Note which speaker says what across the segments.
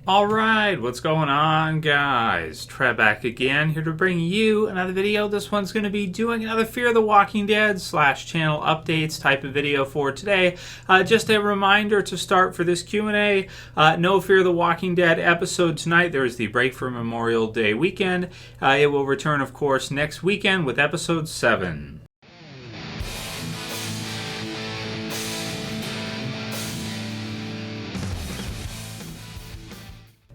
Speaker 1: Alright, what's going on, guys? Trev back again, here to bring you another video. This one's going to be doing another Fear the Walking Dead / channel updates type of video for today. Just a reminder to start for this Q&A. No Fear the Walking Dead episode tonight. There is the break for Memorial Day weekend. It will return, of course, next weekend with episode 7.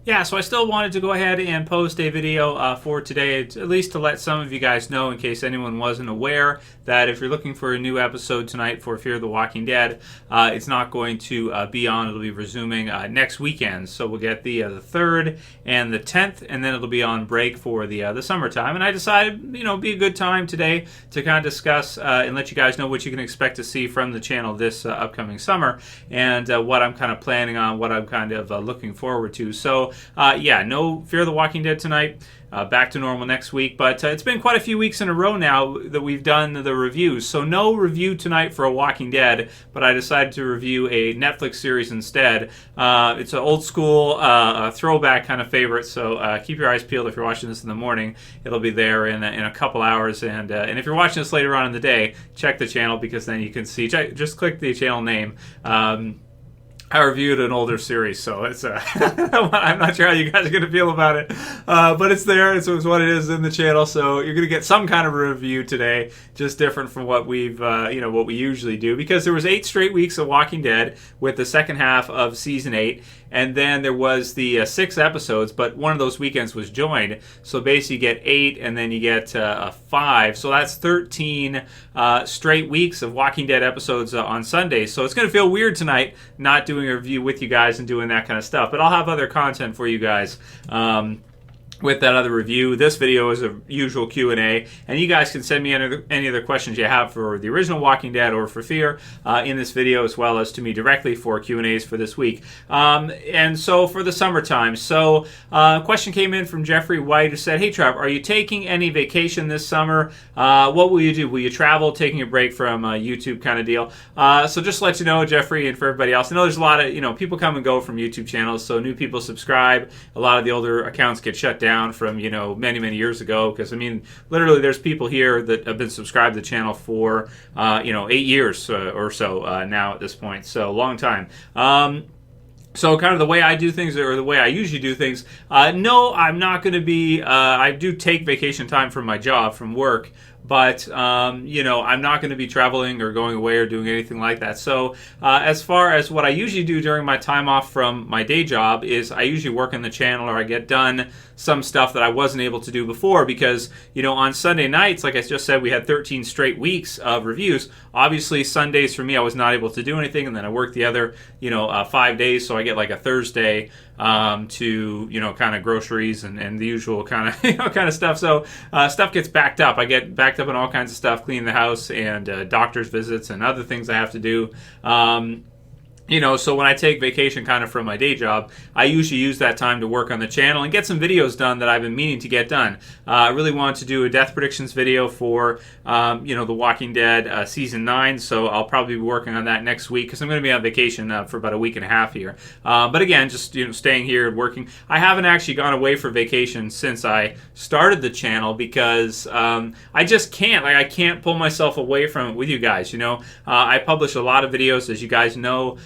Speaker 1: Yeah, so I still wanted to go ahead and post a video for today, at least to let some of you guys know, in case anyone wasn't aware, that if you're looking for a new episode tonight for Fear the Walking Dead, it's not going to be on. It'll be resuming next weekend. So we'll get the 3rd and the 10th, and then it'll be on break for the summertime. And I decided, it'd be a good time today to kind of discuss and let you guys know what you can expect to see from the channel this upcoming summer, and what I'm kind of planning on, what I'm kind of looking forward to. So yeah, no Fear the Walking Dead tonight. Back to normal next week, but it's been quite a few weeks in a row now that we've done the reviews. So no review tonight for a Walking Dead, but I decided to review a Netflix series instead. It's an old school throwback kind of favorite, so keep your eyes peeled if you're watching this in the morning. It'll be there in a couple hours, and if you're watching this later on in the day, check the channel, because then you can see. Just click the channel name. I reviewed an older series, so it's I'm not sure how you guys are going to feel about it, but it's there. It's what it is in the channel, so you're going to get some kind of review today, just different from what we've what we usually do, because there was 8 straight weeks of Walking Dead with the second half of season 8, and then there was the 6 episodes, but one of those weekends was joined, so basically you get 8 and then you get 5, so that's 13 straight weeks of Walking Dead episodes on Sundays. So it's going to feel weird tonight not doing a review with you guys and doing that kind of stuff, but I'll have other content for you guys with that other review. This video is a usual Q&A, and you guys can send me any other questions you have for the original Walking Dead or for Fear in this video, as well as to me directly for Q&As for this week. And so for the summertime, so a question came in from Jeffrey White, who said, "Hey Trev, are you taking any vacation this summer? What will you do? Will you travel, taking a break from YouTube kind of deal?" So just to let you know, Jeffrey, and for everybody else, I know there's a lot of people come and go from YouTube channels, so new people subscribe. A lot of the older accounts get shut down from many years ago, because literally there's people here that have been subscribed to the channel for 8 years or so now at this point, so long time. So kind of the way I do things, or the way I usually do things, no, I'm not going to be, I do take vacation time from my job, from work, but I'm not going to be traveling or going away or doing anything like that. So as far as what I usually do during my time off from my day job is I usually work on the channel, or I get done some stuff that I wasn't able to do before, because on Sunday nights, like I just said, we had 13 straight weeks of reviews. Obviously Sundays for me, I was not able to do anything, and then I worked the other 5 days, so I get like a Thursday to kind of groceries and the usual kind of stuff. So stuff gets backed up. I get backed up on all kinds of stuff, cleaning the house and doctor's visits and other things I have to do. So when I take vacation kind of from my day job, I usually use that time to work on the channel and get some videos done that I've been meaning to get done. I really wanted to do a death predictions video for, The Walking Dead Season 9, so I'll probably be working on that next week, because I'm going to be on vacation for about a week and a half here. But again, just staying here and working. I haven't actually gone away for vacation since I started the channel, because I just can't. I can't pull myself away from it with you guys. I publish a lot of videos, as you guys know,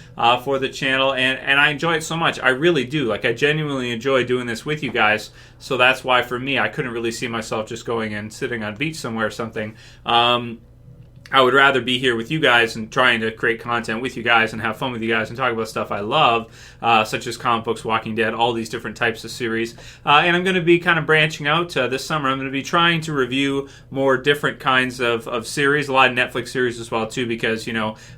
Speaker 1: for the channel, and I enjoy it so much. I really do. I genuinely enjoy doing this with you guys, so that's why for me, I couldn't really see myself just going and sitting on a beach somewhere or something. I would rather be here with you guys and trying to create content with you guys and have fun with you guys and talk about stuff I love, such as comic books, Walking Dead, all these different types of series. And I'm going to be kind of branching out this summer. I'm going to be trying to review more different kinds of series, a lot of Netflix series as well too, because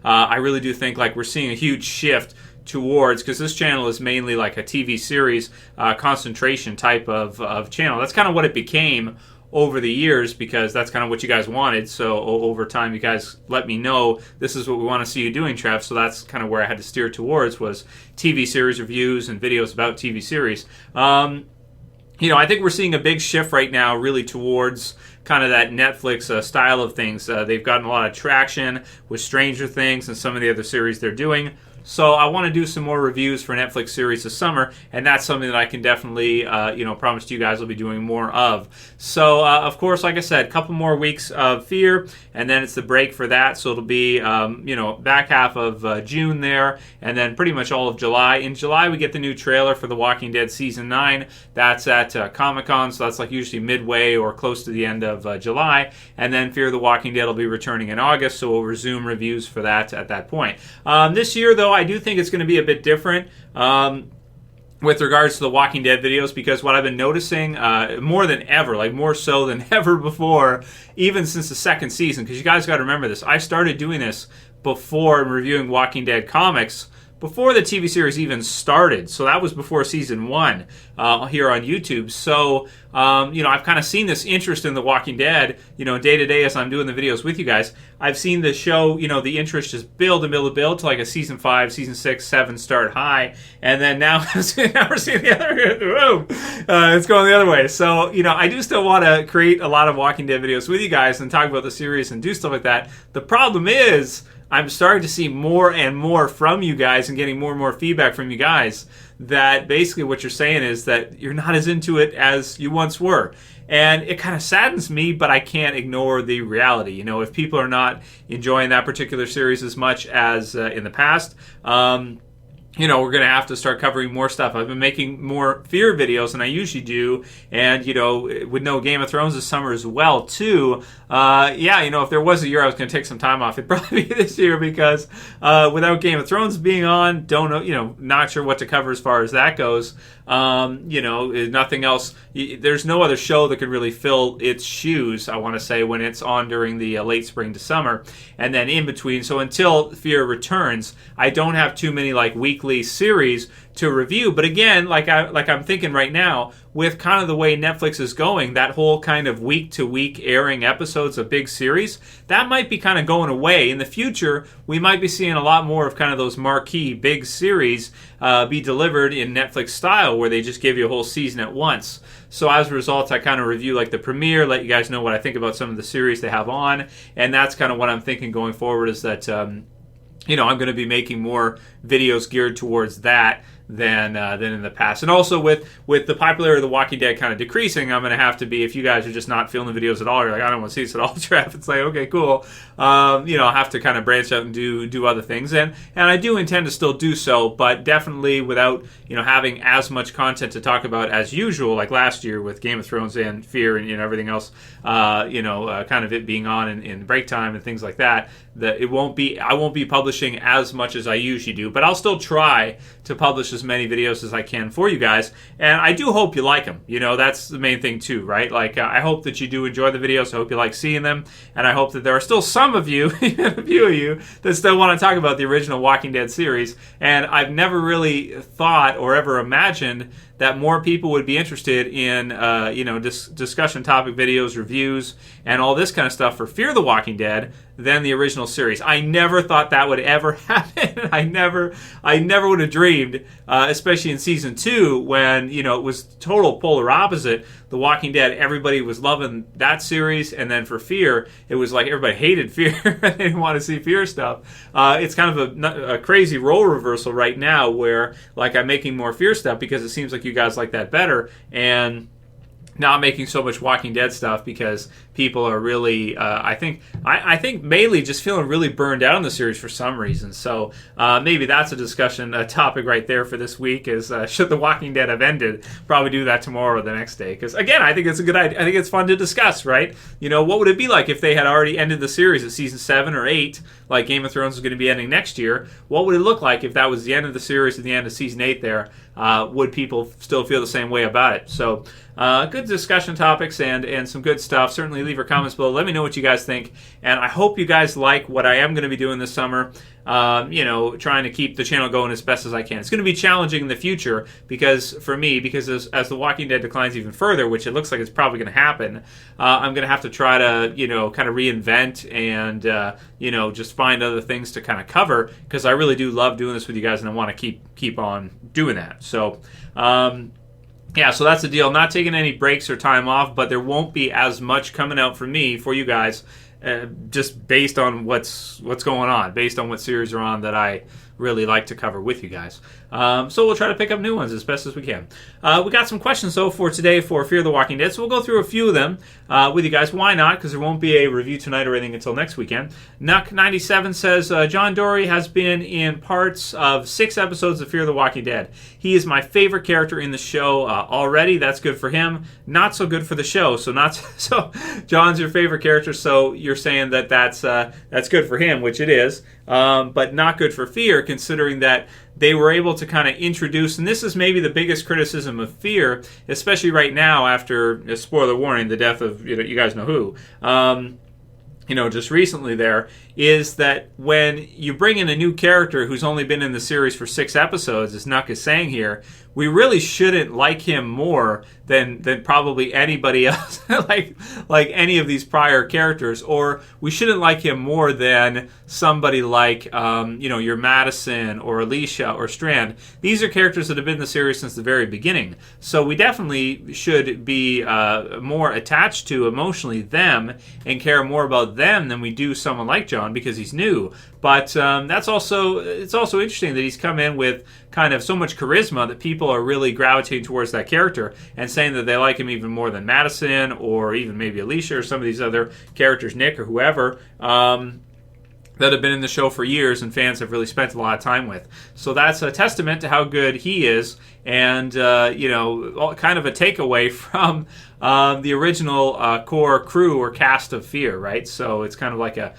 Speaker 1: I really do think we're seeing a huge shift towards, because this channel is mainly like a TV series concentration type of channel. That's kind of what it became over the years, because that's kind of what you guys wanted. So over time, you guys let me know this is what we want to see you doing, Trev. So that's kind of where I had to steer towards, was TV series reviews and videos about TV series. I think we're seeing a big shift right now, really towards kind of that Netflix style of things. They've gotten a lot of traction with Stranger Things and some of the other series they're doing. So I want to do some more reviews for Netflix series this summer, and that's something that I can definitely, promise to you guys I'll be doing more of. So, of course, like I said, a couple more weeks of Fear, and then it's the break for that. So it'll be, back half of June there, and then pretty much all of July. In July, we get the new trailer for The Walking Dead Season 9. That's at Comic-Con, so that's like usually midway or close to the end of July. And then Fear the Walking Dead will be returning in August, so we'll resume reviews for that at that point. This year, though, I do think it's going to be a bit different. With regards to the Walking Dead videos, because what I've been noticing more than ever, like more so than ever before, even since the second season, because you guys got to remember this, I started doing this before reviewing Walking Dead comics, before the TV series even started. So that was before season 1 here on YouTube. So, I've kind of seen this interest in The Walking Dead, day to day as I'm doing the videos with you guys. I've seen the show, the interest just build to like a season 5, season 6, 7 start high. And then now, we're seeing the other, it's going the other way. So, I do still want to create a lot of Walking Dead videos with you guys and talk about the series and do stuff like that. The problem is, I'm starting to see more and more from you guys and getting more and more feedback from you guys that basically what you're saying is that you're not as into it as you once were. And it kind of saddens me, but I can't ignore the reality. If people are not enjoying that particular series as much as in the past, we're going to have to start covering more stuff. I've been making more Fear videos than I usually do, and, with no Game of Thrones this summer as well, too. If there was a year I was going to take some time off, it'd probably be this year because without Game of Thrones being on, don't know, not sure what to cover as far as that goes. Nothing else. There's no other show that could really fill its shoes, I want to say, when it's on during the late spring to summer. And then in between, so until Fear returns, I don't have too many weekly series to review. But again, like I'm thinking right now, with kind of the way Netflix is going, that whole kind of week-to-week airing episodes of big series, that might be kind of going away. In the future, we might be seeing a lot more of kind of those marquee big series be delivered in Netflix style, where they just give you a whole season at once. So as a result, I kind of review the premiere, let you guys know what I think about some of the series they have on, and that's kind of what I'm thinking going forward is that, I'm going to be making more videos geared towards that than in the past. And also with the popularity of The Walking Dead kind of decreasing, I'm going to have to be, if you guys are just not feeling the videos at all, you're like, I don't want to see this at all, Trev, it's like, okay, cool. I'll have to kind of branch out and do other things. And I do intend to still do so, but definitely without, having as much content to talk about as usual, like last year with Game of Thrones and Fear and everything else, kind of it being on in break time and things like that, I won't be publishing as much as I usually do, but I'll still try to publish as many videos as I can for you guys, and I do hope you like them. That's the main thing too, right? I hope that you do enjoy the videos. I hope you like seeing them, and I hope that there are still some of you, a few of you, that still want to talk about the original Walking Dead series, and I've never really thought or ever imagined that more people would be interested in, discussion topic videos, reviews, and all this kind of stuff for Fear the Walking Dead than the original series. I never thought that would ever happen. I never would have dreamed, especially in season 2 when, it was total polar opposite. The Walking Dead, everybody was loving that series, and then for Fear, it was like everybody hated Fear. They didn't want to see Fear stuff. It's kind of a crazy role reversal right now where, I'm making more Fear stuff because it seems like you guys like that better, and not making so much Walking Dead stuff because people are really, I think mainly just feeling really burned out on the series for some reason. So maybe that's a topic right there for this week is should The Walking Dead have ended? Probably do that tomorrow or the next day. Because again, I think it's a good idea. I think it's fun to discuss, right? What would it be like if they had already ended the series at season 7 or 8, like Game of Thrones is going to be ending next year? What would it look like if that was the end of the series at the end of season 8 there? Would people still feel the same way about it? So good discussion topics and some good stuff. Certainly leave your comments below. Let me know what you guys think. And I hope you guys like what I am going to be doing this summer. Trying to keep the channel going as best as I can. It's going to be challenging in the future because as The Walking Dead declines even further, which it looks like it's probably going to happen, I'm going to have to try to, kind of reinvent and, just find other things to kind of cover because I really do love doing this with you guys and I want to keep on doing that. So, so that's the deal. Not taking any breaks or time off, but there won't be as much coming out for me, for you guys, just based on what's going on, based on what series are on that I really like to cover with you guys. So we'll try to pick up new ones as best as we can. We got some questions, though, for today for Fear the Walking Dead, so we'll go through a few of them with you guys. Why not? Because there won't be a review tonight or anything until next weekend. Nuck97 says, John Dorie has been in parts of 6 episodes of Fear the Walking Dead. He is my favorite character in the show already. That's good for him. Not so good for the show. So John's your favorite character, so you're saying that that's good for him, which it is, but not good for Fear, considering that they were able to kind of introduce, and this is maybe the biggest criticism of Fear, especially right now after, spoiler warning, the death of, you guys know who, just recently there, is that when you bring in a new character who's only been in the series for 6 episodes, as Nuck is saying here, we really shouldn't like him more than probably anybody else, like any of these prior characters, or we shouldn't like him more than somebody like, your Madison or Alicia or Strand. These are characters that have been in the series since the very beginning, so we definitely should be more attached to emotionally them and care more about them than we do someone like John, because he's new. But it's also interesting that he's come in with kind of so much charisma that people are really gravitating towards that character and saying that they like him even more than Madison or even maybe Alicia or some of these other characters, Nick or whoever, that have been in the show for years and fans have really spent a lot of time with. So that's a testament to how good he is, and kind of a takeaway from the original core crew or cast of Fear, right? So it's kind of like a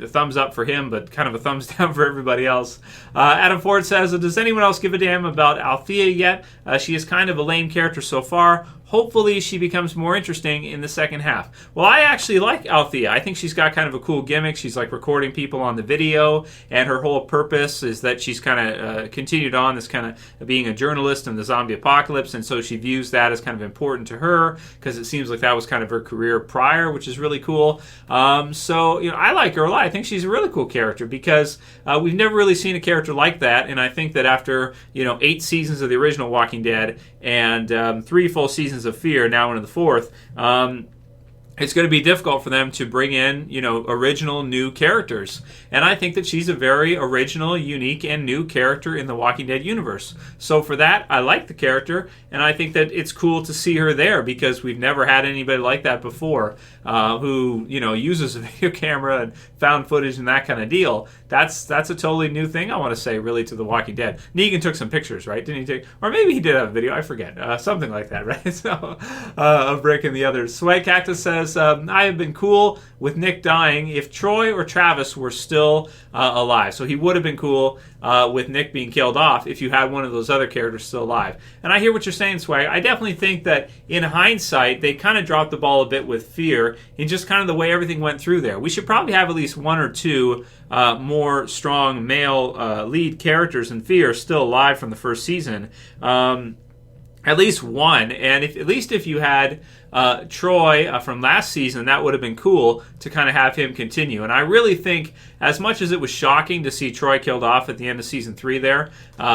Speaker 1: thumbs up for him, but kind of a thumbs down for everybody else. Adam Ford says, does anyone else give a damn about Althea yet? She is kind of a lame character so far. Hopefully she becomes more interesting in the second half. Well, I actually like Althea. I think she's got kind of a cool gimmick. She's like recording people on the video, and her whole purpose is that she's kind of continued on this kind of being a journalist in the zombie apocalypse, and so she views that as kind of important to her because it seems like that was kind of her career prior, which is really cool. I like her a lot. I think she's a really cool character because we've never really seen a character like that, and I think that after 8 seasons of the original Walking Dead and 3 full seasons of Fear, now into the 4th, it's going to be difficult for them to bring in, original new characters. And I think that she's a very original, unique, and new character in the Walking Dead universe. So for that, I like the character, and I think that it's cool to see her there because we've never had anybody like that before who, uses a video camera and found footage and that kind of deal. That's a totally new thing, I want to say, really, to The Walking Dead. Negan took some pictures, right? Didn't he or maybe he did have a video, I forget. Something like that, right? So, of Rick and the others. Swag Cactus says, I have been cool with Nick dying if Troy or Travis were still alive. So he would have been cool with Nick being killed off if you had one of those other characters still alive. And I hear what you're saying, Swag. I definitely think that in hindsight, they kind of dropped the ball a bit with Fear in just kind of the way everything went through there. We should probably have at least 1 or 2 more strong male lead characters in Fear still alive from the first season. At least one, and at least if you had Troy from last season, that would have been cool to kind of have him continue. And I really think, as much as it was shocking to see Troy killed off at the end of season 3 there,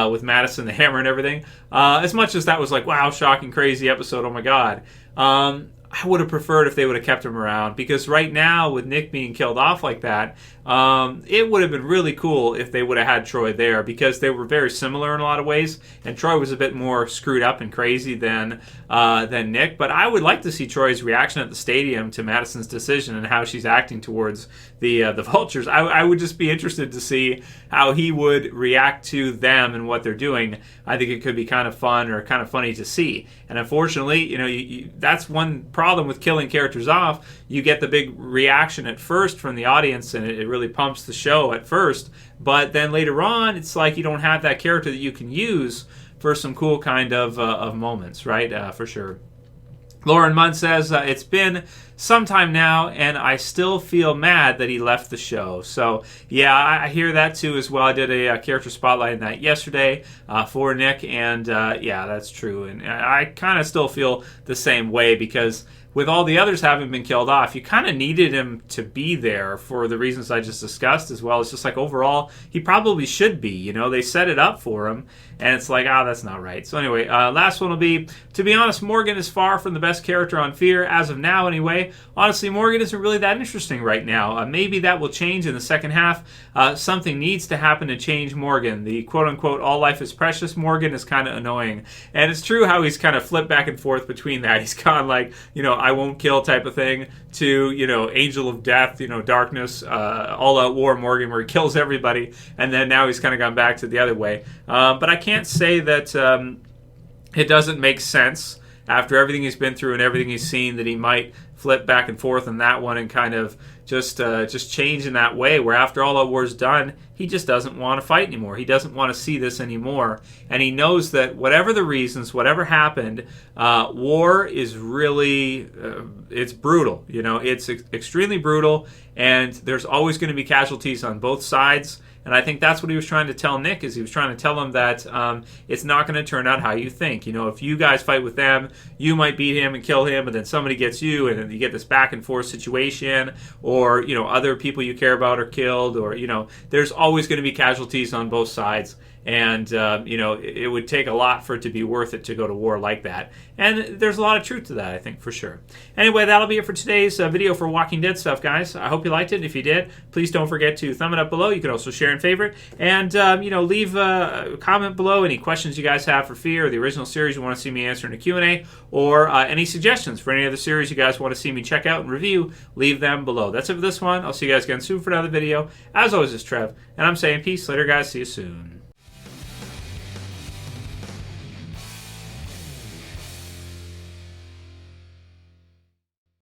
Speaker 1: with Madison the Hammer and everything, as much as that was like, wow, shocking, crazy episode, oh my god, I would have preferred if they would have kept him around, because right now, with Nick being killed off like that, it would have been really cool if they would have had Troy there, because they were very similar in a lot of ways, and Troy was a bit more screwed up and crazy than Nick. But I would like to see Troy's reaction at the stadium to Madison's decision and how she's acting towards the Vultures. I would just be interested to see how he would react to them and what they're doing. I think it could be kind of fun or kind of funny to see. And unfortunately, that's one problem with killing characters off. You get the big reaction at first from the audience, and it really pumps the show at first. But then later on, it's like you don't have that character that you can use for some cool kind of moments, right? For sure. Lauren Munn says, it's been some time now, and I still feel mad that he left the show. So, yeah, I hear that too as well. I did a character spotlight on that yesterday for Nick, and yeah, that's true. And I kind of still feel the same way, because with all the others having been killed off, you kind of needed him to be there for the reasons I just discussed, as well as just like overall, he probably should be. You know, they set it up for him, and it's like, that's not right. So anyway, last one will be, to be honest, Morgan is far from the best character on Fear, as of now anyway. Honestly, Morgan isn't really that interesting right now. Maybe that will change in the second half. Something needs to happen to change Morgan. The quote-unquote all life is precious Morgan is kind of annoying. And it's true how he's kind of flipped back and forth between that. He's gone like, I won't kill type of thing, to, Angel of Death, Darkness, all out war Morgan, where he kills everybody. And then now he's kind of gone back to the other way. But I can't say that it doesn't make sense after everything he's been through and everything he's seen that he might flip back and forth on that one and kind of just change in that way, where after all that war's done, he just doesn't want to fight anymore. He doesn't want to see this anymore. And he knows that whatever the reasons, whatever happened, war is really, it's brutal. It's extremely brutal, and there's always going to be casualties on both sides. And I think that's what he was trying to tell Nick, is he was trying to tell him that it's not going to turn out how you think. If you guys fight with them, you might beat him and kill him, but then somebody gets you, and then you get this back and forth situation, or, other people you care about are killed, or, there's always going to be casualties on both sides. And, it would take a lot for it to be worth it to go to war like that. And there's a lot of truth to that, I think, for sure. Anyway, that'll be it for today's video for Walking Dead stuff, guys. I hope you liked it. If you did, please don't forget to thumb it up below. You can also share and favorite. And, leave a comment below any questions you guys have for Fear or the original series you want to see me answer in a Q&A, or any suggestions for any other series you guys want to see me check out and review. Leave them below. That's it for this one. I'll see you guys again soon for another video. As always, it's Trev, and I'm saying peace. Later, guys. See you soon.